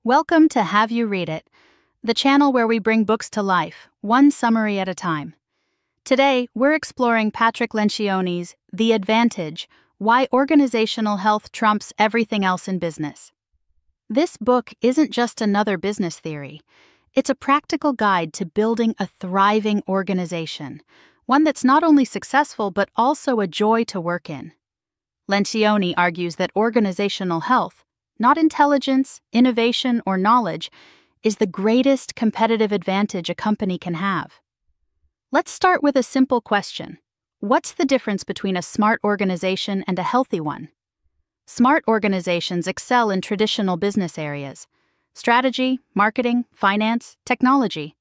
Welcome to Have You Read It, the channel where we bring books to life, one summary at a time. Today, we're exploring Patrick Lencioni's The Advantage: Why Organizational Health Trumps Everything Else in Business. This book isn't just another business theory. It's a practical guide to building a thriving organization, one that's not only successful but also a joy to work in. Lencioni argues that organizational health, not intelligence, innovation, or knowledge, is the greatest competitive advantage a company can have. Let's start with a simple question. What's the difference between a smart organization and a healthy one? Smart organizations excel in traditional business areas: strategy, marketing, finance, technology.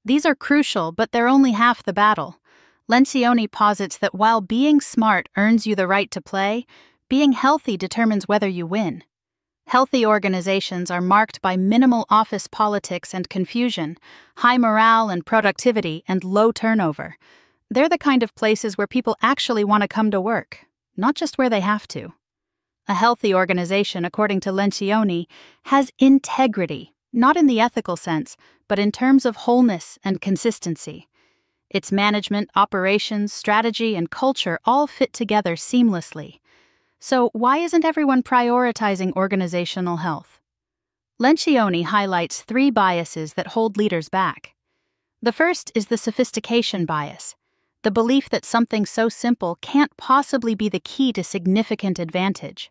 These are crucial, but they're only half the battle. Lencioni posits that while being smart earns you the right to play, being healthy determines whether you win. Healthy organizations are marked by minimal office politics and confusion, high morale and productivity, and low turnover. They're the kind of places where people actually want to come to work, not just where they have to. A healthy organization, according to Lencioni, has integrity, not in the ethical sense, but in terms of wholeness and consistency. Its management, operations, strategy, and culture all fit together seamlessly. So why isn't everyone prioritizing organizational health? Lencioni highlights 3 biases that hold leaders back. The first is the sophistication bias, the belief that something so simple can't possibly be the key to significant advantage.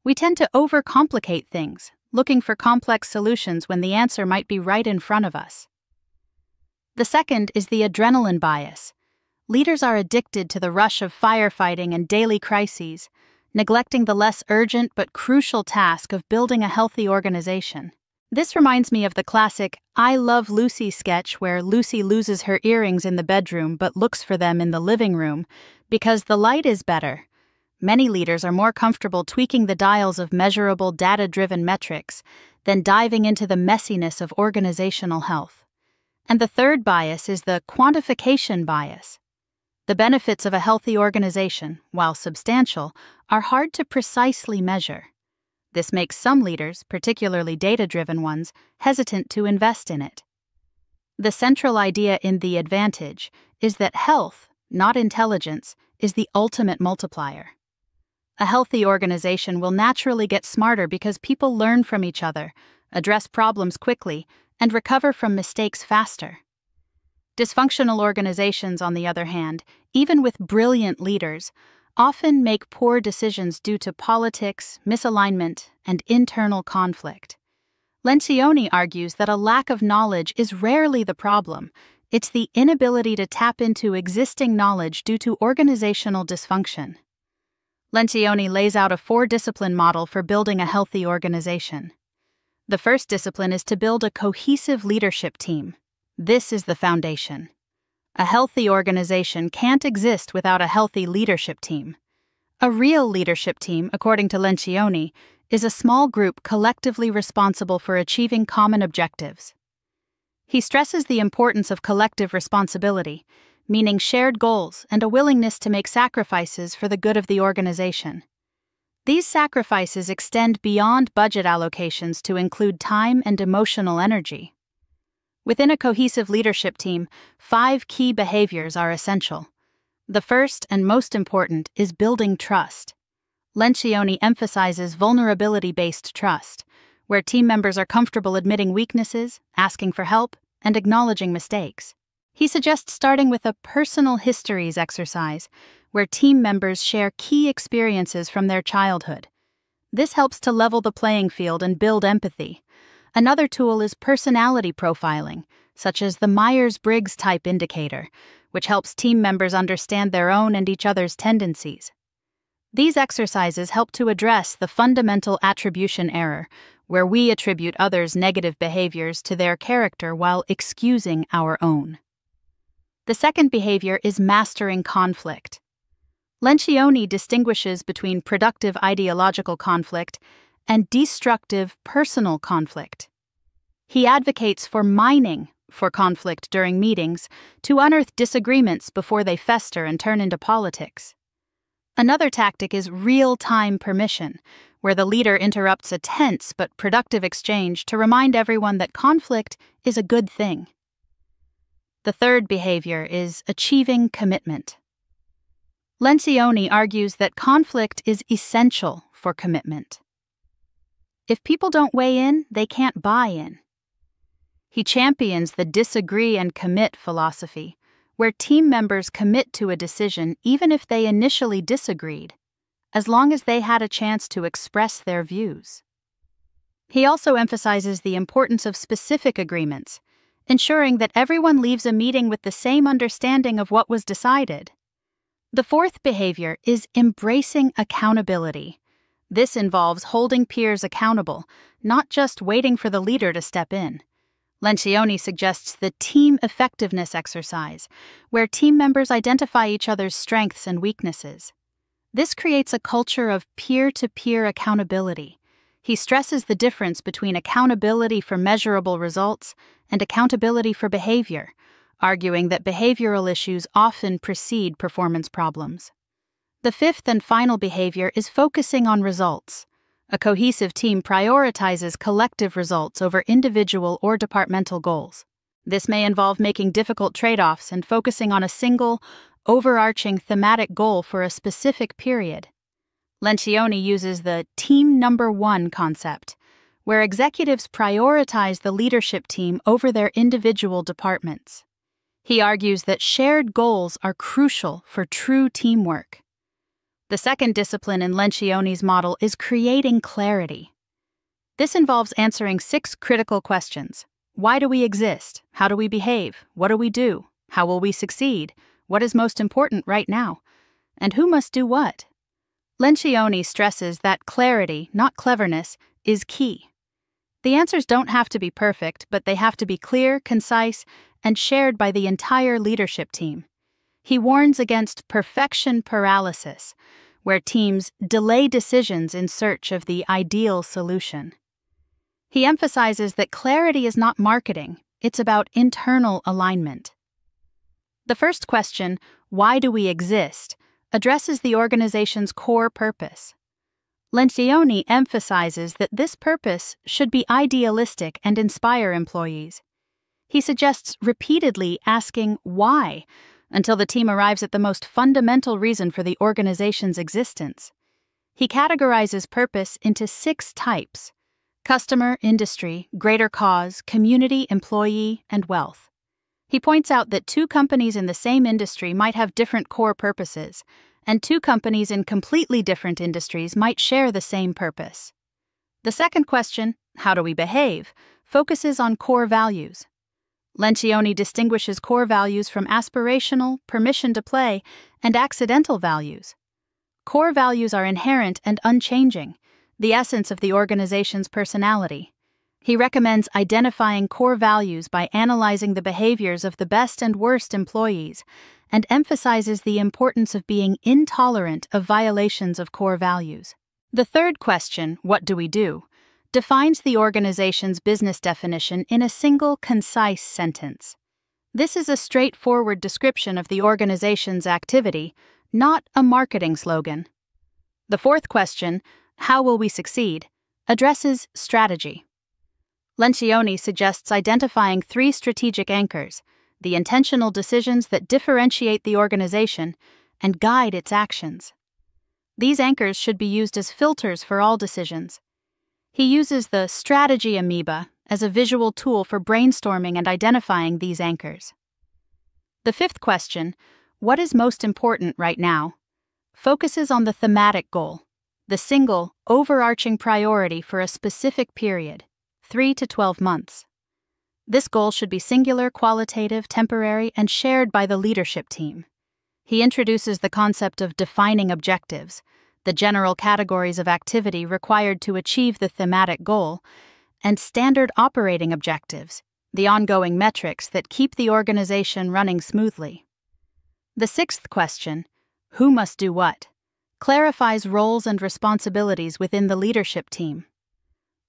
We tend to overcomplicate things, looking for complex solutions when the answer might be right in front of us. The second is the adrenaline bias. Leaders are addicted to the rush of firefighting and daily crises, neglecting the less urgent but crucial task of building a healthy organization. This reminds me of the classic I Love Lucy sketch where Lucy loses her earrings in the bedroom but looks for them in the living room because the light is better. Many leaders are more comfortable tweaking the dials of measurable, data-driven metrics than diving into the messiness of organizational health. And the third bias is the quantification bias. The benefits of a healthy organization, while substantial, are hard to precisely measure. This makes some leaders, particularly data-driven ones, hesitant to invest in it. The central idea in The Advantage is that health, not intelligence, is the ultimate multiplier. A healthy organization will naturally get smarter because people learn from each other, address problems quickly, and recover from mistakes faster. Dysfunctional organizations, on the other hand, even with brilliant leaders, often make poor decisions due to politics, misalignment, and internal conflict. Lencioni argues that a lack of knowledge is rarely the problem. It's the inability to tap into existing knowledge due to organizational dysfunction. Lencioni lays out a 4-discipline model for building a healthy organization. The first discipline is to build a cohesive leadership team. This is the foundation. A healthy organization can't exist without a healthy leadership team. A real leadership team, according to Lencioni, is a small group collectively responsible for achieving common objectives. He stresses the importance of collective responsibility, meaning shared goals and a willingness to make sacrifices for the good of the organization. These sacrifices extend beyond budget allocations to include time and emotional energy. Within a cohesive leadership team, 5 key behaviors are essential. The first and most important is building trust. Lencioni emphasizes vulnerability-based trust, where team members are comfortable admitting weaknesses, asking for help, and acknowledging mistakes. He suggests starting with a personal histories exercise, where team members share key experiences from their childhood. This helps to level the playing field and build empathy. Another tool is personality profiling, such as the Myers-Briggs type indicator, which helps team members understand their own and each other's tendencies. These exercises help to address the fundamental attribution error, where we attribute others' negative behaviors to their character while excusing our own. The second behavior is mastering conflict. Lencioni distinguishes between productive ideological conflict and destructive personal conflict. He advocates for mining for conflict during meetings to unearth disagreements before they fester and turn into politics. Another tactic is real-time permission, where the leader interrupts a tense but productive exchange to remind everyone that conflict is a good thing. The third behavior is achieving commitment. Lencioni argues that conflict is essential for commitment. If people don't weigh in, they can't buy in. He champions the disagree and commit philosophy, where team members commit to a decision even if they initially disagreed, as long as they had a chance to express their views. He also emphasizes the importance of specific agreements, ensuring that everyone leaves a meeting with the same understanding of what was decided. The fourth behavior is embracing accountability. This involves holding peers accountable, not just waiting for the leader to step in. Lencioni suggests the team effectiveness exercise, where team members identify each other's strengths and weaknesses. This creates a culture of peer-to-peer accountability. He stresses the difference between accountability for measurable results and accountability for behavior, arguing that behavioral issues often precede performance problems. The fifth and final behavior is focusing on results. A cohesive team prioritizes collective results over individual or departmental goals. This may involve making difficult trade-offs and focusing on a single, overarching thematic goal for a specific period. Lencioni uses the team number one concept, where executives prioritize the leadership team over their individual departments. He argues that shared goals are crucial for true teamwork. The second discipline in Lencioni's model is creating clarity. This involves answering 6 critical questions. Why do we exist? How do we behave? What do we do? How will we succeed? What is most important right now? And who must do what? Lencioni stresses that clarity, not cleverness, is key. The answers don't have to be perfect, but they have to be clear, concise, and shared by the entire leadership team. He warns against perfection paralysis, where teams delay decisions in search of the ideal solution. He emphasizes that clarity is not marketing, it's about internal alignment. The first question, why do we exist, addresses the organization's core purpose. Lencioni emphasizes that this purpose should be idealistic and inspire employees. He suggests repeatedly asking why, until the team arrives at the most fundamental reason for the organization's existence. He categorizes purpose into 6 types: customer, industry, greater cause, community, employee, and wealth. He points out that 2 companies in the same industry might have different core purposes, and 2 companies in completely different industries might share the same purpose. The second question, how do we behave, focuses on core values. Lencioni distinguishes core values from aspirational, permission to play, and accidental values. Core values are inherent and unchanging, the essence of the organization's personality. He recommends identifying core values by analyzing the behaviors of the best and worst employees, and emphasizes the importance of being intolerant of violations of core values. The third question, what do we do, defines the organization's business definition in a single, concise sentence. This is a straightforward description of the organization's activity, not a marketing slogan. The fourth question, how will we succeed, addresses strategy. Lencioni suggests identifying 3 strategic anchors, the intentional decisions that differentiate the organization and guide its actions. These anchors should be used as filters for all decisions. He uses the strategy amoeba as a visual tool for brainstorming and identifying these anchors. The fifth question, what is most important right now, focuses on the thematic goal, the single, overarching priority for a specific period, 3 to 12 months. This goal should be singular, qualitative, temporary, and shared by the leadership team. He introduces the concept of defining objectives, the general categories of activity required to achieve the thematic goal, and standard operating objectives, the ongoing metrics that keep the organization running smoothly. The sixth question, who must do what, clarifies roles and responsibilities within the leadership team.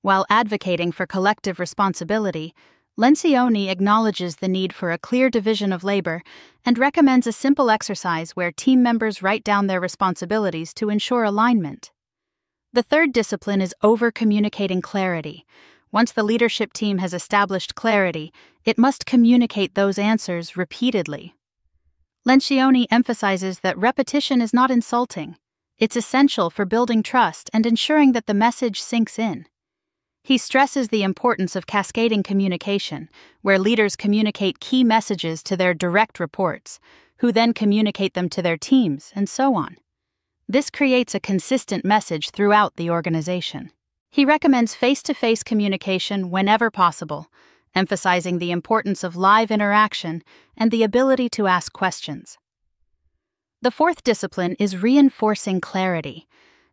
While advocating for collective responsibility, Lencioni acknowledges the need for a clear division of labor and recommends a simple exercise where team members write down their responsibilities to ensure alignment. The third discipline is over-communicating clarity. Once the leadership team has established clarity, it must communicate those answers repeatedly. Lencioni emphasizes that repetition is not insulting. It's essential for building trust and ensuring that the message sinks in. He stresses the importance of cascading communication, where leaders communicate key messages to their direct reports, who then communicate them to their teams, and so on. This creates a consistent message throughout the organization. He recommends face-to-face communication whenever possible, emphasizing the importance of live interaction and the ability to ask questions. The fourth discipline is reinforcing clarity.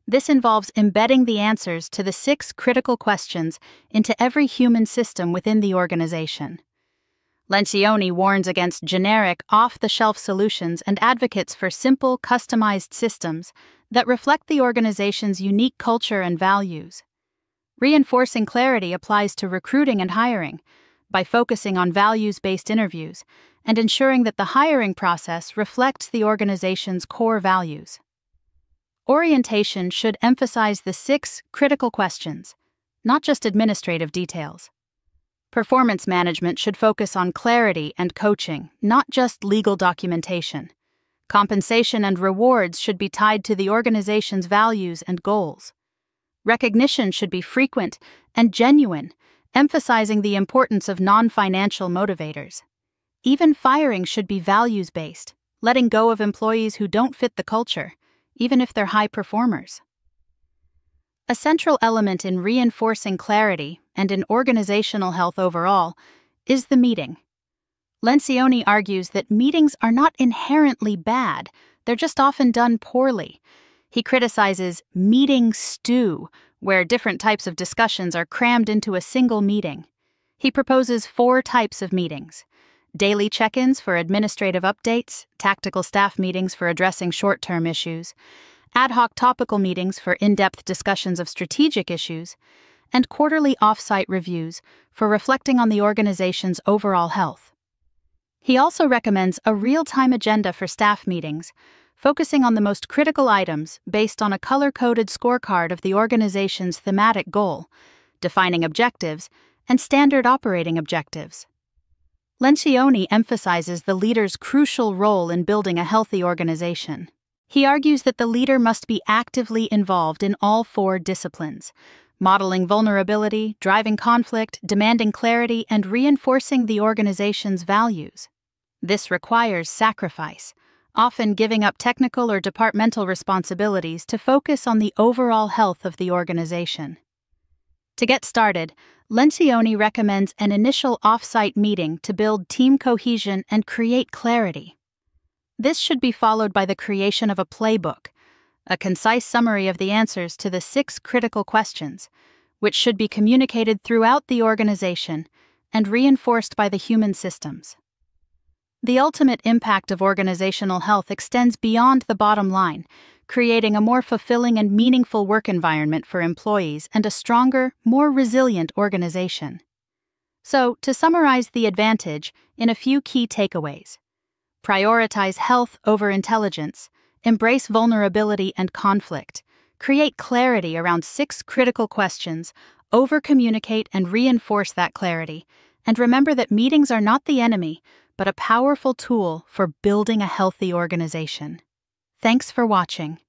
This involves embedding the answers to the 6 critical questions into every human system within the organization. Lencioni warns against generic, off-the-shelf solutions and advocates for simple, customized systems that reflect the organization's unique culture and values. Reinforcing clarity applies to recruiting and hiring by focusing on values-based interviews and ensuring that the hiring process reflects the organization's core values. Orientation should emphasize the 6 critical questions, not just administrative details. Performance management should focus on clarity and coaching, not just legal documentation. Compensation and rewards should be tied to the organization's values and goals. Recognition should be frequent and genuine, emphasizing the importance of non-financial motivators. Even firing should be values-based, letting go of employees who don't fit the culture, even if they're high performers. A central element in reinforcing clarity and in organizational health overall is the meeting. Lencioni argues that meetings are not inherently bad, they're just often done poorly. He criticizes meeting stew, where different types of discussions are crammed into a single meeting. He proposes 4 types of meetings: daily check-ins for administrative updates, tactical staff meetings for addressing short-term issues, ad hoc topical meetings for in-depth discussions of strategic issues, and quarterly off-site reviews for reflecting on the organization's overall health. He also recommends a real-time agenda for staff meetings, focusing on the most critical items based on a color-coded scorecard of the organization's thematic goal, defining objectives, and standard operating objectives. Lencioni emphasizes the leader's crucial role in building a healthy organization. He argues that the leader must be actively involved in all 4 disciplines, modeling vulnerability, driving conflict, demanding clarity, and reinforcing the organization's values. This requires sacrifice, often giving up technical or departmental responsibilities to focus on the overall health of the organization. To get started, Lencioni recommends an initial off-site meeting to build team cohesion and create clarity. This should be followed by the creation of a playbook, a concise summary of the answers to the 6 critical questions, which should be communicated throughout the organization and reinforced by the human systems. The ultimate impact of organizational health extends beyond the bottom line, creating a more fulfilling and meaningful work environment for employees and a stronger, more resilient organization. So, to summarize the advantage in a few key takeaways: prioritize health over intelligence, embrace vulnerability and conflict, create clarity around 6 critical questions, over-communicate and reinforce that clarity, and remember that meetings are not the enemy, but a powerful tool for building a healthy organization. Thanks for watching.